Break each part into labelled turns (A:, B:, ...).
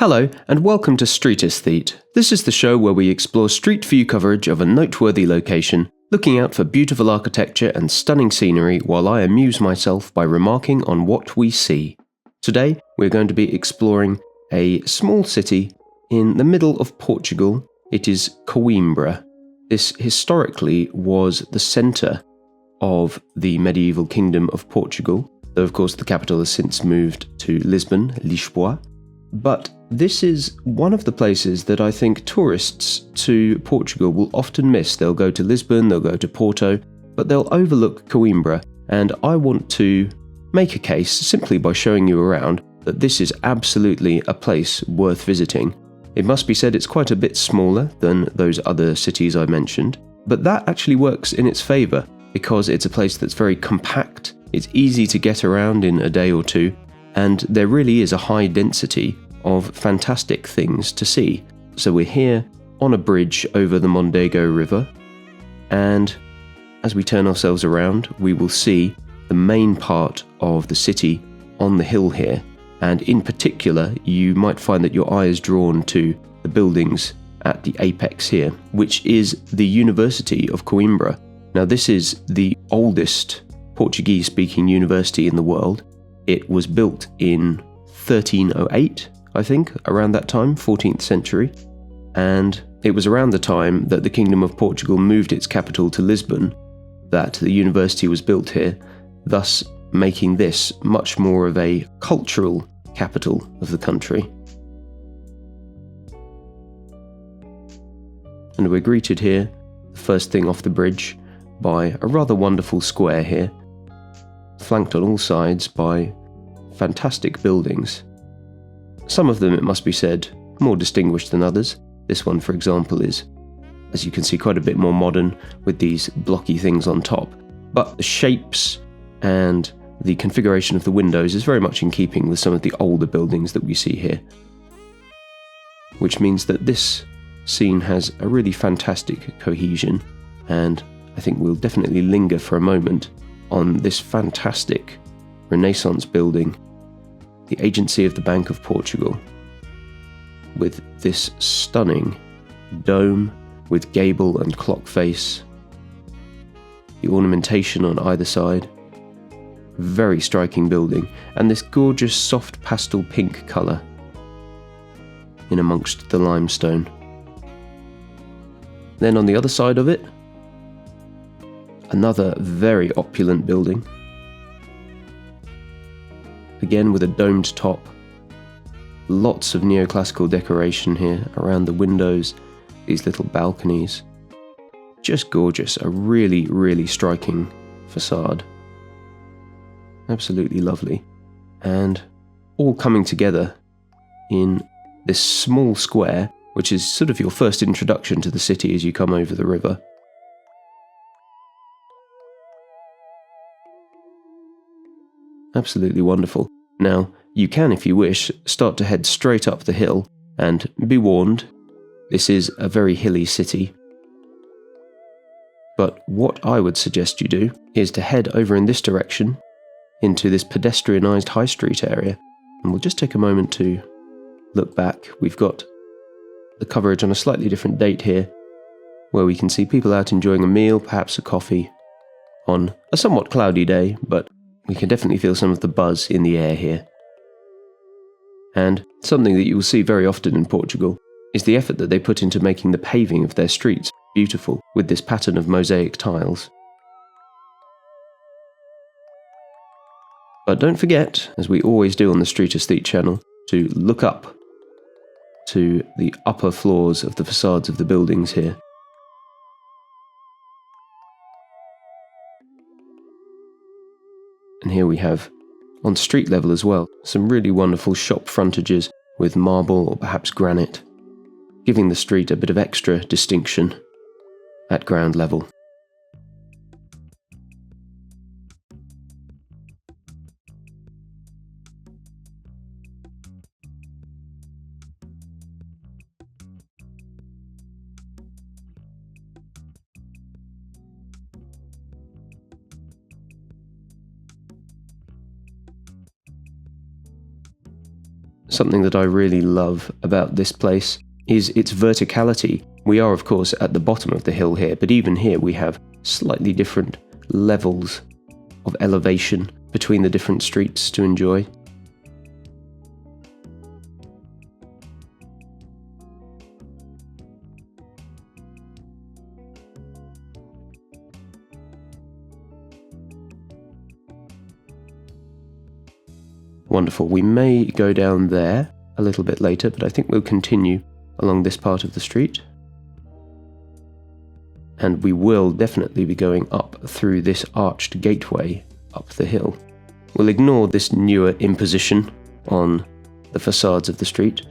A: Hello, and welcome to Street Aesthete. This is the show where we explore street view coverage of a noteworthy location, looking out for beautiful architecture and stunning scenery while I amuse myself by remarking on what we see. Today, we're going to be exploring a small city in the middle of Portugal. It is Coimbra. This historically was the centre of the medieval kingdom of Portugal, though of course the capital has since moved to Lisbon, Lisboa. But this is one of the places that I think tourists to Portugal will often miss. They'll go to Lisbon, they'll go to Porto, but they'll overlook Coimbra, and I want to make a case simply by showing you around that this is absolutely a place worth visiting. It must be said it's quite a bit smaller than those other cities I mentioned, but that actually works in its favour because it's a place that's very compact, it's easy to get around in a day or two, and there really is a high density of fantastic things to see. So we're here on a bridge over the Mondego River, and as we turn ourselves around, we will see the main part of the city on the hill here, and in particular, you might find that your eye is drawn to the buildings at the apex here, which is the University of Coimbra. Now, this is the oldest Portuguese-speaking university in the world. It was built in 1308, I think, around that time, 14th century, and it was around the time that the Kingdom of Portugal moved its capital to Lisbon that the university was built here, thus making this much more of a cultural capital of the country. And we're greeted here, the first thing off the bridge, by a rather wonderful square here, flanked on all sides by fantastic buildings. Some of them, it must be said, more distinguished than others. This one, for example, is, as you can see, quite a bit more modern with these blocky things on top. But the shapes and the configuration of the windows is very much in keeping with some of the older buildings that we see here. Which means that this scene has a really fantastic cohesion, and I think we'll definitely linger for a moment on this fantastic Renaissance building, the Agency of the Bank of Portugal, with this stunning dome with gable and clock face, the ornamentation on either side, very striking building, and this gorgeous soft pastel pink colour in amongst the limestone. Then on the other side of it, another very opulent building, again with a domed top, lots of neoclassical decoration here around the windows, these little balconies, just gorgeous, a really, really striking facade, absolutely lovely, and all coming together in this small square, which is sort of your first introduction to the city as you come over the river. Absolutely wonderful. Now, you can, if you wish, start to head straight up the hill, and be warned, this is a very hilly city. But what I would suggest you do is to head over in this direction into this pedestrianised high street area, and we'll just take a moment to look back. We've got the coverage on a slightly different date here, where we can see people out enjoying a meal, perhaps a coffee, on a somewhat cloudy day, but we can definitely feel some of the buzz in the air here. And something that you will see very often in Portugal is the effort that they put into making the paving of their streets beautiful with this pattern of mosaic tiles. But don't forget, as we always do on the Street Aesthete channel, to look up to the upper floors of the facades of the buildings here. And here we have, on street level as well, some really wonderful shop frontages with marble or perhaps granite, giving the street a bit of extra distinction at ground level. Something that I really love about this place is its verticality. We are, of course, at the bottom of the hill here, but even here we have slightly different levels of elevation between the different streets to enjoy. Wonderful. We may go down there a little bit later, but I think we'll continue along this part of the street. And we will definitely be going up through this arched gateway up the hill. We'll ignore this newer imposition on the facades of the street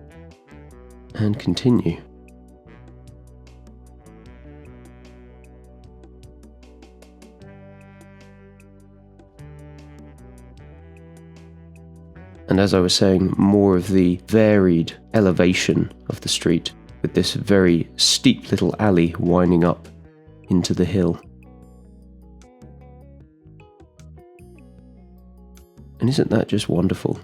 A: and continue. And as I was saying, more of the varied elevation of the street, with this very steep little alley winding up into the hill. And isn't that just wonderful?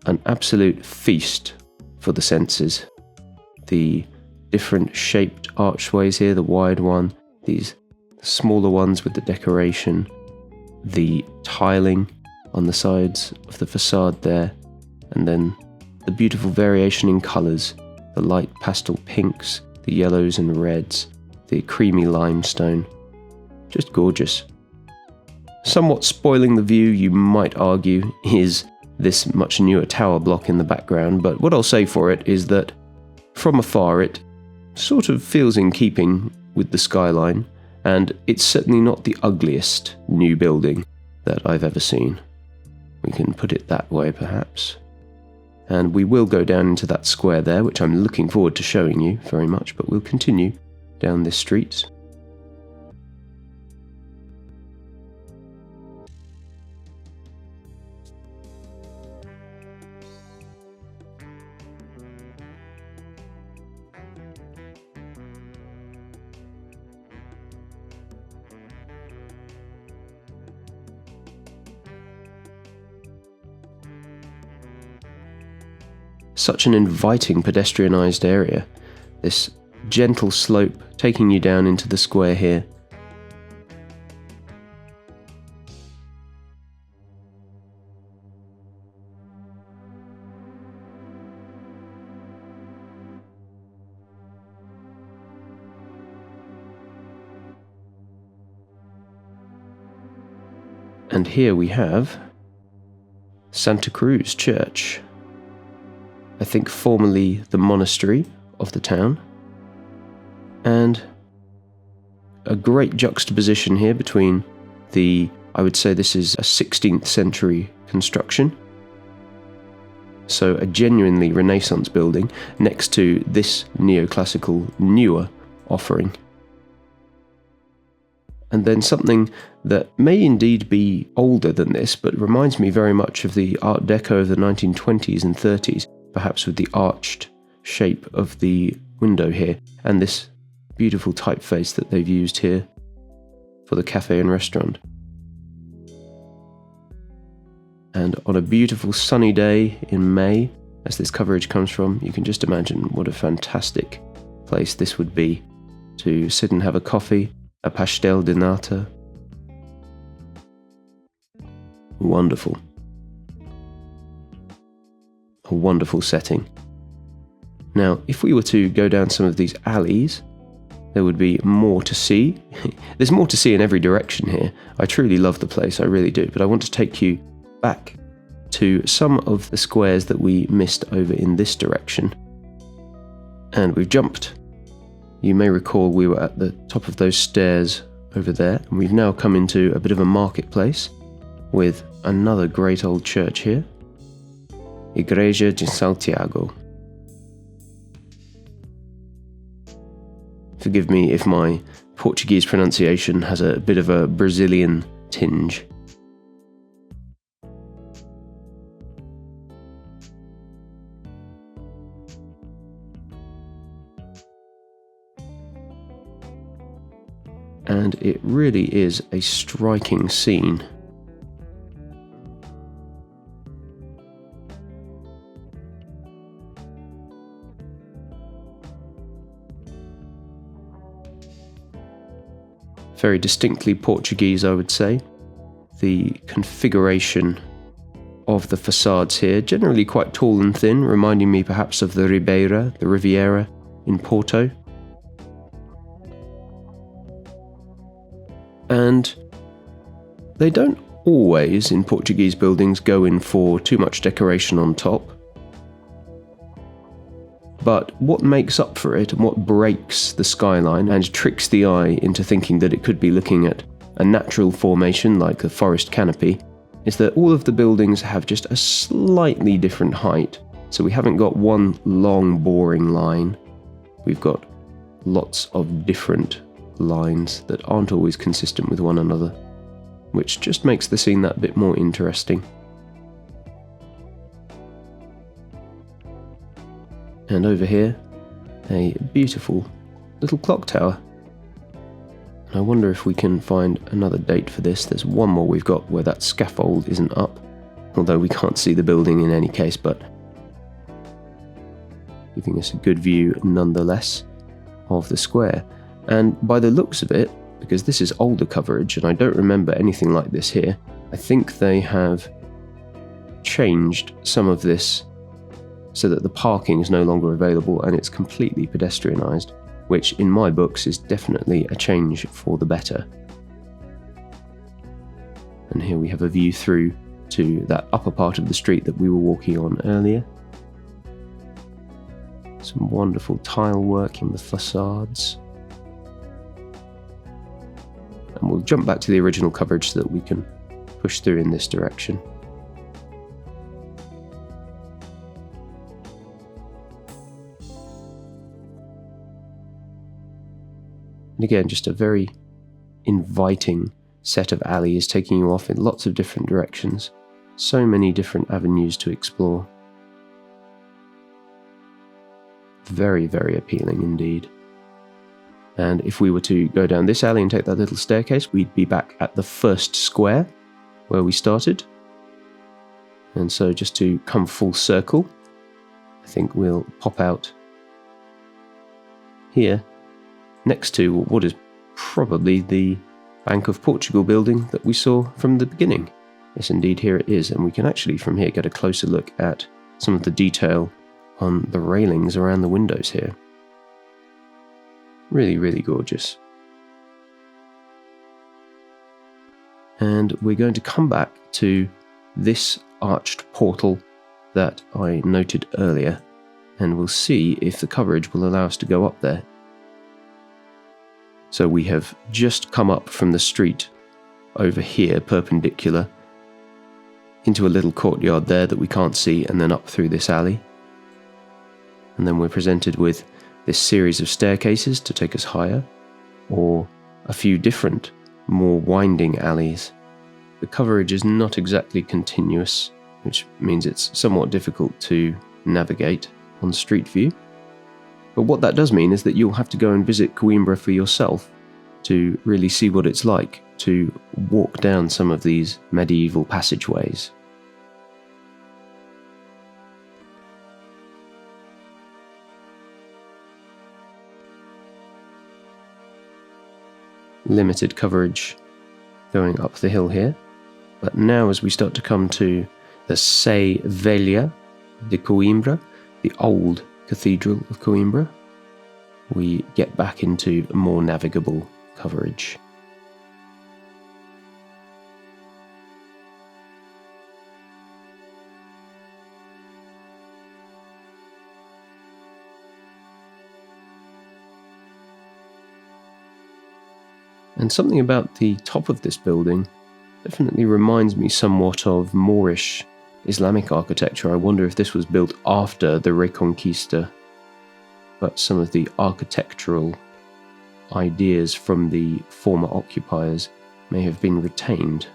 A: An absolute feast for the senses. The different shaped archways here, the wide one, these smaller ones with the decoration, the tiling on the sides of the facade there, and then the beautiful variation in colours, the light pastel pinks, the yellows and reds, the creamy limestone. Just gorgeous. Somewhat spoiling the view, you might argue, is this much newer tower block in the background, but what I'll say for it is that from afar it sort of feels in keeping with the skyline, and it's certainly not the ugliest new building that I've ever seen. We can put it that way, perhaps. And we will go down into that square there, which I'm looking forward to showing you very much, but we'll continue down this street. Such an inviting pedestrianised area. This gentle slope taking you down into the square here. And here we have Santa Cruz Church. I think formerly the monastery of the town, and a great juxtaposition here between I would say this is a 16th century construction, so a genuinely Renaissance building next to this neoclassical newer offering. And then something that may indeed be older than this, but reminds me very much of the Art Deco of the 1920s and 30s, perhaps with the arched shape of the window here, and this beautiful typeface that they've used here for the cafe and restaurant. And on a beautiful sunny day in May, as this coverage comes from, you can just imagine what a fantastic place this would be to sit and have a coffee, a pastel de nata. Wonderful. A wonderful setting. Now, if we were to go down some of these alleys, there would be more to see. There's more to see in every direction here. I truly love the place, I really do, but I want to take you back to some of the squares that we missed over in this direction. And we've jumped. You may recall we were at the top of those stairs over there, and we've now come into a bit of a marketplace with another great old church here, Igreja de Santiago. Forgive me if my Portuguese pronunciation has a bit of a Brazilian tinge. and it really is a striking scene. Very distinctly Portuguese, I would say. The configuration of the facades here, generally quite tall and thin, reminding me perhaps of the Riviera in Porto. And they don't always, in Portuguese buildings, go in for too much decoration on top. But what makes up for it, and what breaks the skyline and tricks the eye into thinking that it could be looking at a natural formation like a forest canopy, is that all of the buildings have just a slightly different height. So we haven't got one long, boring line. We've got lots of different lines that aren't always consistent with one another, which just makes the scene that bit more interesting. And over here, a beautiful little clock tower. And I wonder if we can find another date for this. There's one more we've got where that scaffold isn't up, although we can't see the building in any case, but giving us a good view nonetheless of the square. And by the looks of it, because this is older coverage and I don't remember anything like this here, I think they have changed some of this so that the parking is no longer available and it's completely pedestrianised, which in my books is definitely a change for the better. And here we have a view through to that upper part of the street that we were walking on earlier. Some wonderful tile work in the facades. And we'll jump back to the original coverage so that we can push through in this direction. And again, just a very inviting set of alleys taking you off in lots of different directions. So many different avenues to explore. Very, very appealing indeed. And if we were to go down this alley and take that little staircase, we'd be back at the first square where we started. And so just to come full circle, I think we'll pop out here next to what is probably the Bank of Portugal building that we saw from the beginning. Yes, indeed, here it is, and we can actually from here get a closer look at some of the detail on the railings around the windows here. Really, really gorgeous. And we're going to come back to this arched portal that I noted earlier, and we'll see if the coverage will allow us to go up there. So we have just come up from the street over here, perpendicular, into a little courtyard there that we can't see, and then up through this alley. And then we're presented with this series of staircases to take us higher, or a few different, more winding alleys. The coverage is not exactly continuous, which means it's somewhat difficult to navigate on street view. But what that does mean is that you'll have to go and visit Coimbra for yourself to really see what it's like to walk down some of these medieval passageways. Limited coverage going up the hill here, but now as we start to come to the Sé Velha de Coimbra, the old Cathedral of Coimbra, we get back into more navigable coverage. And something about the top of this building definitely reminds me somewhat of Moorish Islamic architecture. I wonder if this was built after the Reconquista, but some of the architectural ideas from the former occupiers may have been retained.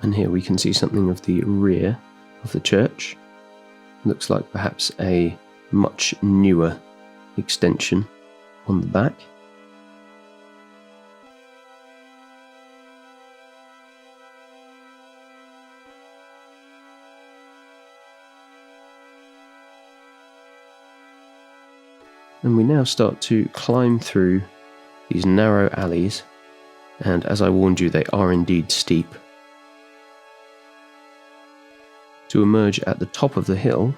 A: And here we can see something of the rear of the church. Looks like perhaps a much newer extension on the back. And we now start to climb through these narrow alleys, and as I warned you, they are indeed steep, to emerge at the top of the hill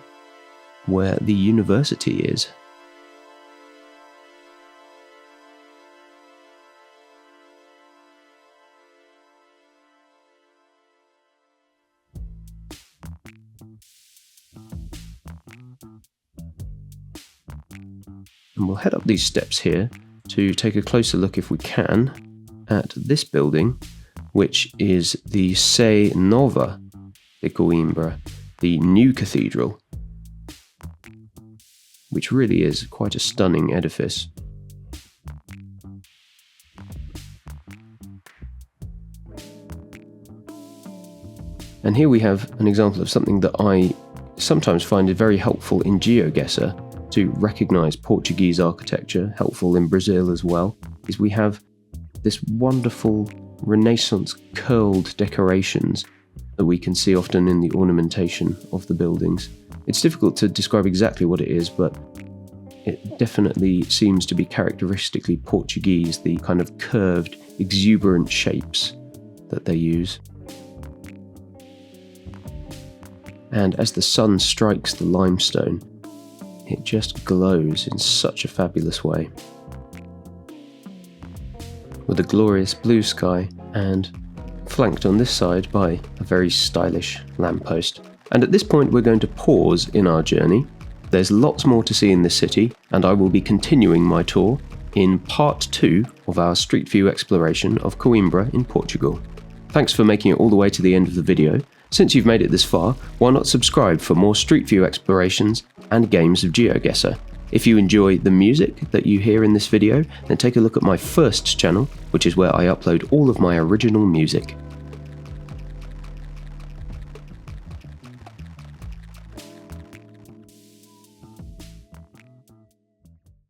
A: where the university is. And we'll head up these steps here to take a closer look, if we can, at this building, which is the Se Nova de Coimbra, the new cathedral, which really is quite a stunning edifice. And here we have an example of something that I sometimes find it very helpful in GeoGuessr to recognise Portuguese architecture, helpful in Brazil as well, is we have this wonderful Renaissance curled decorations that we can see often in the ornamentation of the buildings. It's difficult to describe exactly what it is, but it definitely seems to be characteristically Portuguese, the kind of curved, exuberant shapes that they use. And as the sun strikes the limestone, it just glows in such a fabulous way, with a glorious blue sky and flanked on this side by a very stylish lamppost. And at this point we're going to pause in our journey. There's lots more to see in this city, and I will be continuing my tour in part 2 of our Street View exploration of Coimbra in Portugal. Thanks for making it all the way to the end of the video. Since you've made it this far, why not subscribe for more Street View explorations and games of GeoGuessr? If you enjoy the music that you hear in this video, then take a look at my first channel, which is where I upload all of my original music.